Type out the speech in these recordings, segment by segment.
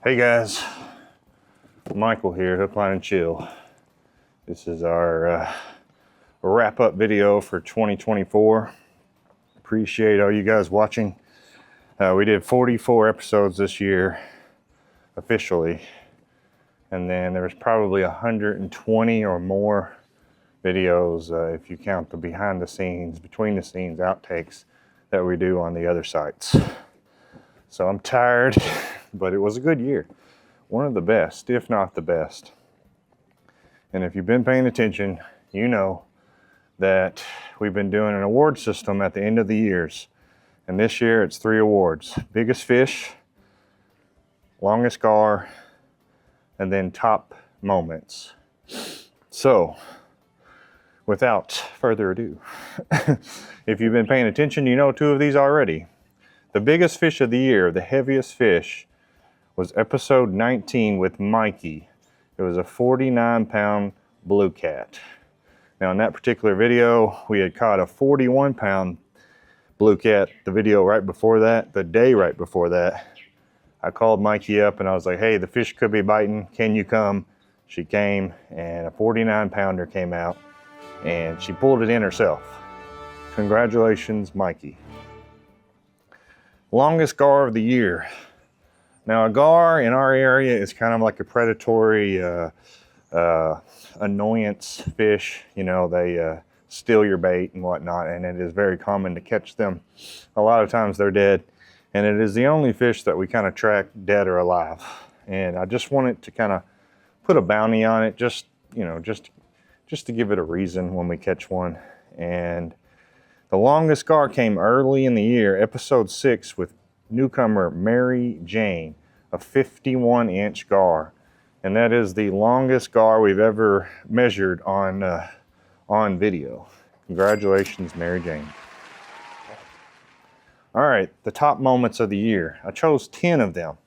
Hey guys, Michael here, Hookline and Chill. This is our wrap-up video for 2024. Appreciate all you guys watching. We did 44 episodes this year, officially. And then there's probably 120 or more videos if you count the behind the scenes, between the scenes outtakes that we do on the other sites. So I'm tired, but it was a good year. One of the best, if not the best. And if you've been paying attention, you know that we've been doing an award system at the end of the years. And this year it's 3 awards. Biggest fish, longest gar, and then top moments. So, without further ado, if you've been paying attention, you know 2 of these already. The biggest fish of the year, the heaviest fish, was episode 19 with Mikey. It was a 49-pound blue cat. Now in that particular video, we had caught a 41-pound blue cat. The video right before that, the day right before that, I called Mikey up and I was like, hey, the fish could be biting. Can you come? She came and a 49-pounder came out and she pulled it in herself. Congratulations, Mikey. Longest gar of the year. Now a gar in our area is kind of like a predatory annoyance fish. You know, they steal your bait and whatnot, and it is very common to catch them. A lot of times they're dead, and it is the only fish that we kind of track dead or alive. And I just wanted to kind of put a bounty on it, just to give it a reason when we catch one. And the longest gar came early in the year, episode 6 with newcomer Mary Jane, a 51-inch gar. And that is the longest gar we've ever measured on video. Congratulations, Mary Jane. All right, the top moments of the year. I chose 10 of them.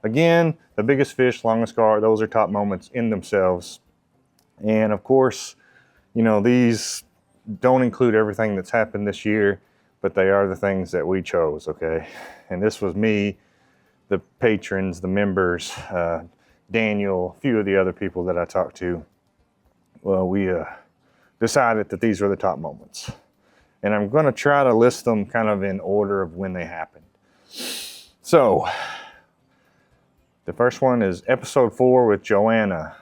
Again, the biggest fish, longest gar, those are top moments in themselves. And of course, you know, these don't include everything that's happened this year, but they are the things that we chose, okay? And this was me, the patrons, the members, Daniel, a few of the other people that I talked to. Well, we decided that these were the top moments. And I'm gonna try to list them kind of in order of when they happened. So, the first one is episode 4 with Joanna.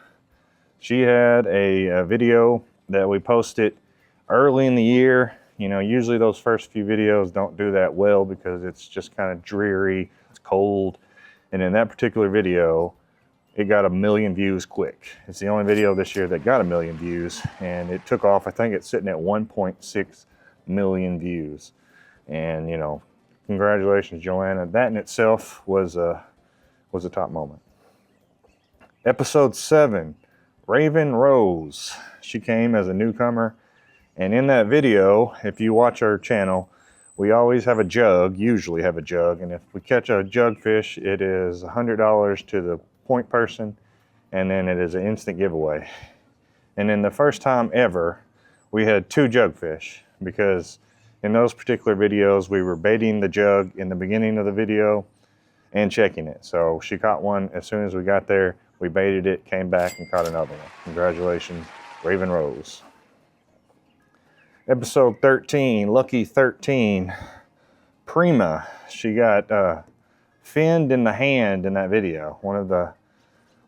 She had a video that we posted early in the year. You know, usually those first few videos don't do that well because it's just kind of dreary, it's cold. And in that particular video, it got 1 million views quick. It's the only video this year that got 1 million views, and it took off. I think it's sitting at 1.6 million views. And you know, congratulations, Joanna. That in itself was a top moment. Episode 7, Raven Rose. She came as a newcomer. And in that video, if you watch our channel, we always have a jug, usually have a jug. And if we catch a jug fish, it is $100 to the point person, and then it is an instant giveaway. And then the first time ever, we had 2 jug fish, because in those particular videos, we were baiting the jug in the beginning of the video and checking it. So she caught one as soon as we got there, we baited it, came back and caught another one. Congratulations, Raven Rose. Episode 13, Lucky 13, Prima. She got finned in the hand in that video. One of the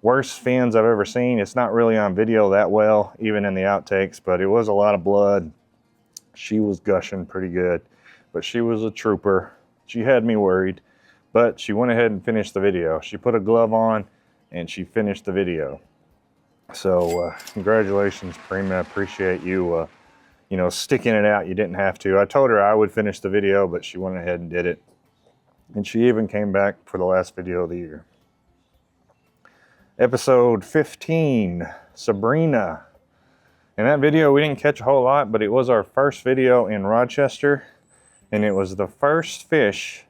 worst fins I've ever seen. It's not really on video that well, even in the outtakes, but it was a lot of blood. She was gushing pretty good, but she was a trooper. She had me worried, but she went ahead and finished the video. She put a glove on and she finished the video. So congratulations, Prima. Appreciate you you know, sticking it out. You didn't have to. I told her I would finish the video, but she went ahead and did it. And she even came back for the last video of the year. Episode 15, Sabrina. In that video, we didn't catch a whole lot, but it was our first video in Rochester. And it was the first fish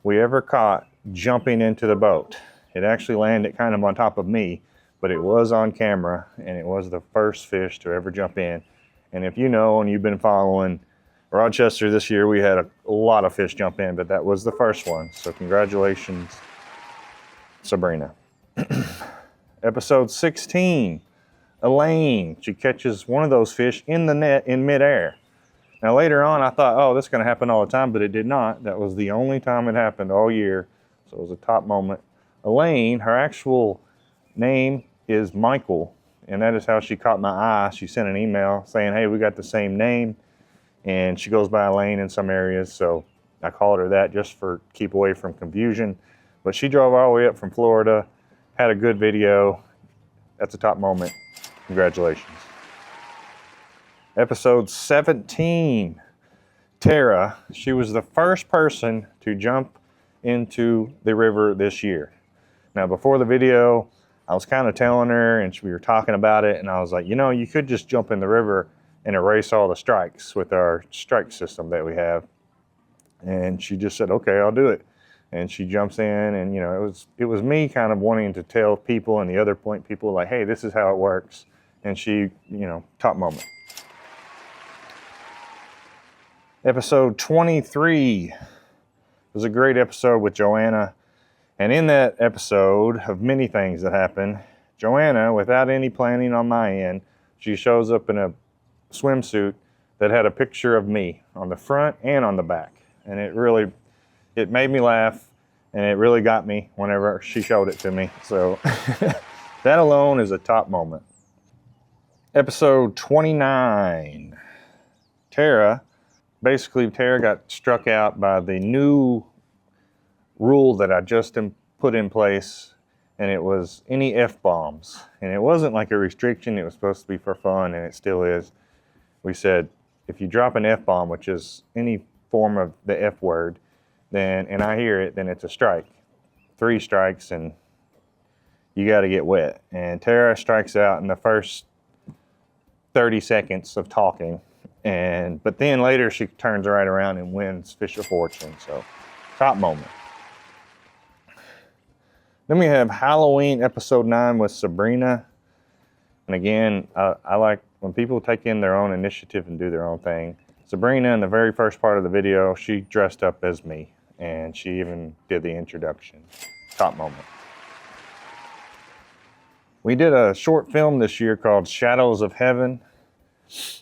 we ever caught jumping into the boat. It actually landed kind of on top of me, but it was on camera, and it was the first fish to ever jump in. And if you know, and you've been following Rochester this year, we had a lot of fish jump in, but that was the first one. So congratulations Sabrina. Episode 16, Elaine. She catches one of those fish in the net in midair. Now later on I thought, oh, this is going to happen all the time, but it did not. That was the only time it happened all year. So it was a top moment. Elaine, her actual name is Michael, and that is how she caught my eye. She sent an email saying, hey, we got the same name, and she goes by Elaine in some areas, so I called her that just for keep away from confusion. But she drove all the way up from Florida, had a good video. That's a top moment. Congratulations. Episode 17, Tara. She was the first person to jump into the river this year. Now, before the video, I was kind of telling her, and we were talking about it, and I was like, you know, you could just jump in the river and erase all the strikes with our strike system that we have. And she just said, okay, I'll do it. And she jumps in, and you know, it was me kind of wanting to tell people and the other point people like, hey, this is how it works. And she, you know, top moment. Episode 23 was a great episode with Joanna. And in that episode of many things that happened, Joanna, without any planning on my end, she shows up in a swimsuit that had a picture of me on the front and on the back. And it made me laugh, and it really got me whenever she showed it to me. So that alone is a top moment. Episode 29, Tara. Basically, Tara got struck out by the new rule that I just put in place, and it was any F-bombs. And it wasn't like a restriction, it was supposed to be for fun, and it still is. We said, if you drop an F-bomb, which is any form of the F word, then, and I hear it, then it's a strike. 3 strikes, and you got to get wet. And Tara strikes out in the first 30 seconds of talking, but then later she turns right around and wins Fish of Fortune. So, top moment. Then we have Halloween episode 9 with Sabrina. And again, I like when people take in their own initiative and do their own thing. Sabrina, in the very first part of the video, she dressed up as me, and she even did the introduction. Top moment. We did a short film this year called Shadows of Heaven,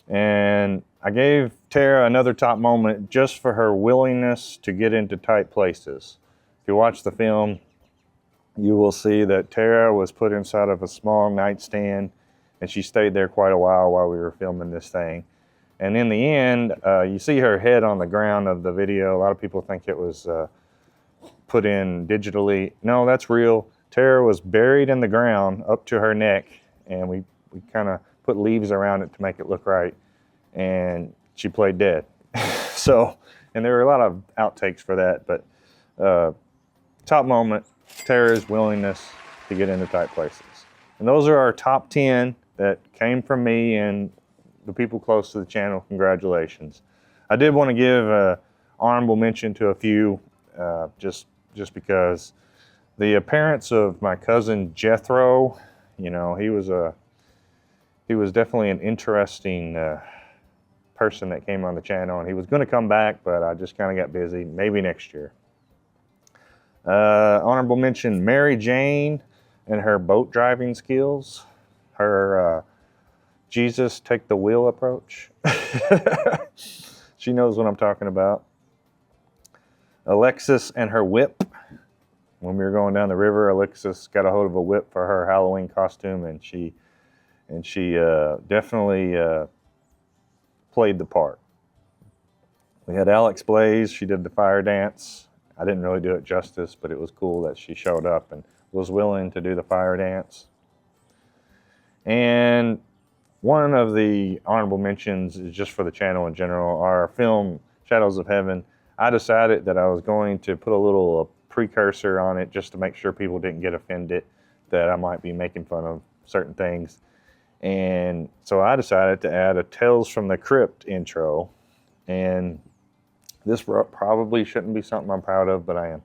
and I gave Tara another top moment just for her willingness to get into tight places. If you watch the film, you will see that Tara was put inside of a small nightstand, and she stayed there quite a while we were filming this thing. And in the end, you see her head on the ground of the video. A lot of people think it was put in digitally. No, that's real. Tara was buried in the ground up to her neck, and we kind of put leaves around it to make it look right. And she played dead. So, and there were a lot of outtakes for that, but top moment, Tara's willingness to get into tight places. And those are our top 10 that came from me and the people close to the channel. Congratulations. I did want to give an honorable mention to a few, just because the appearance of my cousin Jethro, you know, he was definitely an interesting person that came on the channel, and he was going to come back, but I just kind of got busy. Maybe next year. Honorable mention, Mary Jane and her boat driving skills, her Jesus take the wheel approach. She knows what I'm talking about. Alexis and her whip. When we were going down the river, Alexis got a hold of a whip for her Halloween costume, and she definitely played the part. We had Alex Blaze. She did the fire dance. I didn't really do it justice, but it was cool that she showed up and was willing to do the fire dance. And one of the honorable mentions is just for the channel in general, our film Shadows of Heaven. I decided that I was going to put a little precursor on it just to make sure people didn't get offended that I might be making fun of certain things. And so I decided to add a Tales from the Crypt intro. And this probably shouldn't be something I'm proud of, but I am.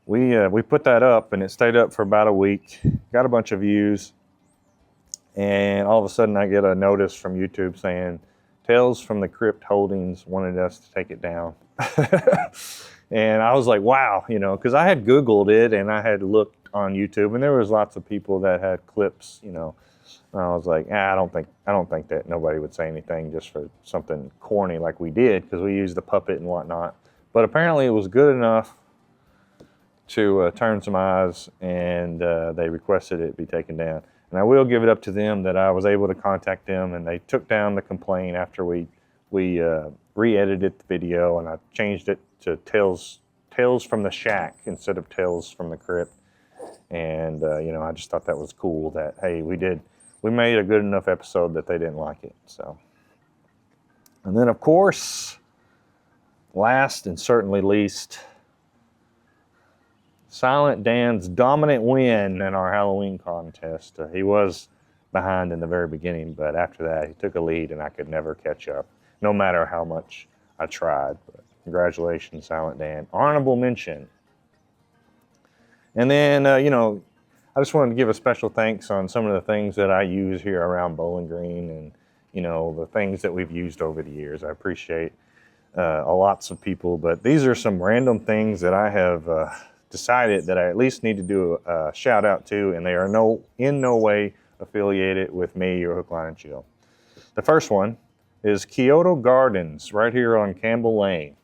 We put that up, and it stayed up for about a week, got a bunch of views, and all of a sudden I get a notice from YouTube saying, Tales from the Crypt Holdings wanted us to take it down. And I was like, wow, you know, because I had Googled it and I had looked on YouTube, and there was lots of people that had clips, you know. And I was like, I don't think that nobody would say anything just for something corny like we did, because we used the puppet and whatnot. But apparently it was good enough to turn some eyes, and they requested it be taken down. And I will give it up to them that I was able to contact them, and they took down the complaint after we re-edited the video, and I changed it to Tales from the Shack instead of Tales from the Crypt. And you know, I just thought that was cool that, hey, we made a good enough episode that they didn't like it. So, and then of course, last and certainly least, Silent Dan's dominant win in our Halloween contest. He was behind in the very beginning, but after that he took a lead and I could never catch up, no matter how much I tried. But congratulations, Silent Dan. Honorable mention. And then, you know, I just wanted to give a special thanks on some of the things that I use here around Bowling Green, and, you know, the things that we've used over the years. I appreciate lots of people, but these are some random things that I have decided that I at least need to do a shout out to, and they are in no way affiliated with me or Hook, Line, and Chill. The first one is Kyoto Gardens right here on Campbell Lane.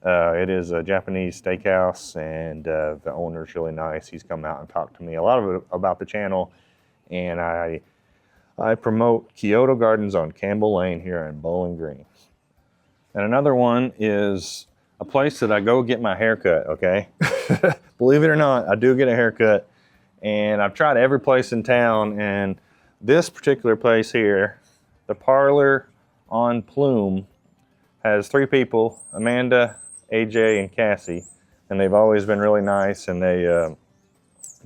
It is a Japanese steakhouse, and the owner's really nice. He's come out and talked to me a lot about the channel, and I promote Kyoto Gardens on Campbell Lane here in Bowling Green. And another one is a place that I go get my haircut, okay? Believe it or not, I do get a haircut, and I've tried every place in town, and this particular place here, the Parlor on Plume, has 3 people, Amanda, AJ, and Cassie, and they've always been really nice, and they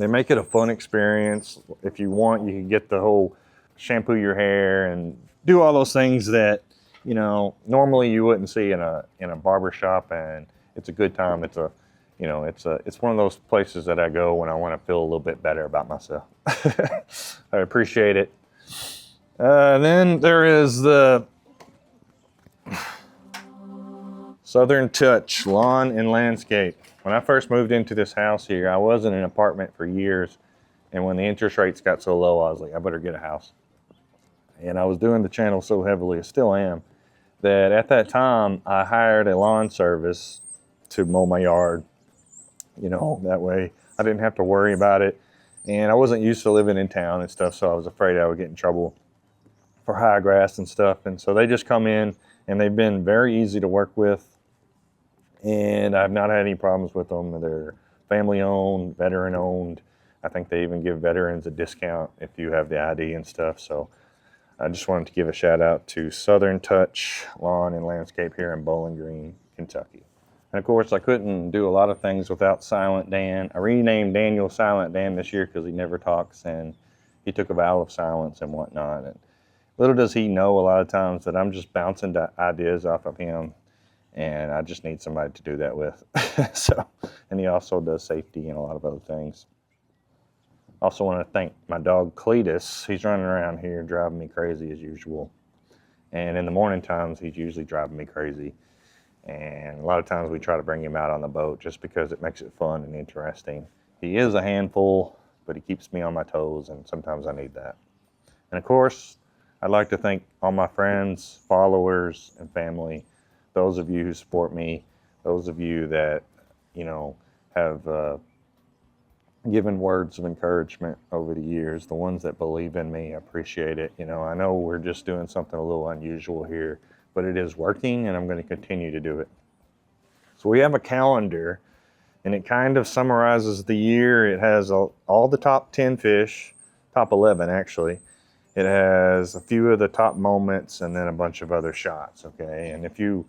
make it a fun experience. If you want, you can get the whole shampoo your hair and do all those things that, you know, normally you wouldn't see in a barber shop, and it's a good time. It's one of those places that I go when I want to feel a little bit better about myself. I appreciate it. Then there is the Southern Touch Lawn and Landscape. When I first moved into this house here, I was in an apartment for years, and when the interest rates got so low, I was like, I better get a house. And I was doing the channel so heavily, I still am, that at that time I hired a lawn service to mow my yard. You know, that way I didn't have to worry about it. And I wasn't used to living in town and stuff, so I was afraid I would get in trouble for high grass and stuff. And so they just come in, and they've been very easy to work with, and I've not had any problems with them. They're family owned, veteran owned. I think they even give veterans a discount if you have the ID and stuff. So I just wanted to give a shout out to Southern Touch Lawn and Landscape here in Bowling Green, Kentucky. And of course, I couldn't do a lot of things without Silent Dan. I renamed Daniel Silent Dan this year because he never talks, and he took a vow of silence and whatnot. And little does he know a lot of times that I'm just bouncing ideas off of him, and I just need somebody to do that with. And he also does safety and a lot of other things. Also want to thank my dog Cletus. He's running around here driving me crazy as usual. And in the morning times, he's usually driving me crazy. And a lot of times we try to bring him out on the boat just because it makes it fun and interesting. He is a handful, but he keeps me on my toes, and sometimes I need that. And of course, I'd like to thank all my friends, followers, and family, those of you who support me, those of you that, you know, have given words of encouragement over the years, the ones that believe in me. I appreciate it. You know, I know we're just doing something a little unusual here, but it is working, and I'm going to continue to do it. So we have a calendar, and it kind of summarizes the year. It has all the top 10 fish, top 11 actually. It has a few of the top moments and then a bunch of other shots, okay? And if you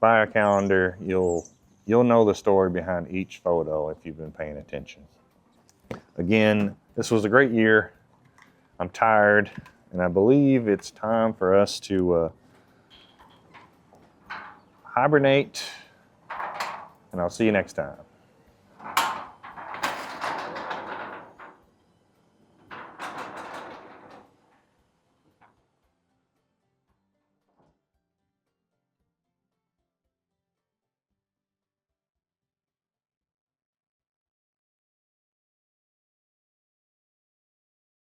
buy a calendar, you'll know the story behind each photo if you've been paying attention. Again, this was a great year. I'm tired, and I believe it's time for us to hibernate, and I'll see you next time.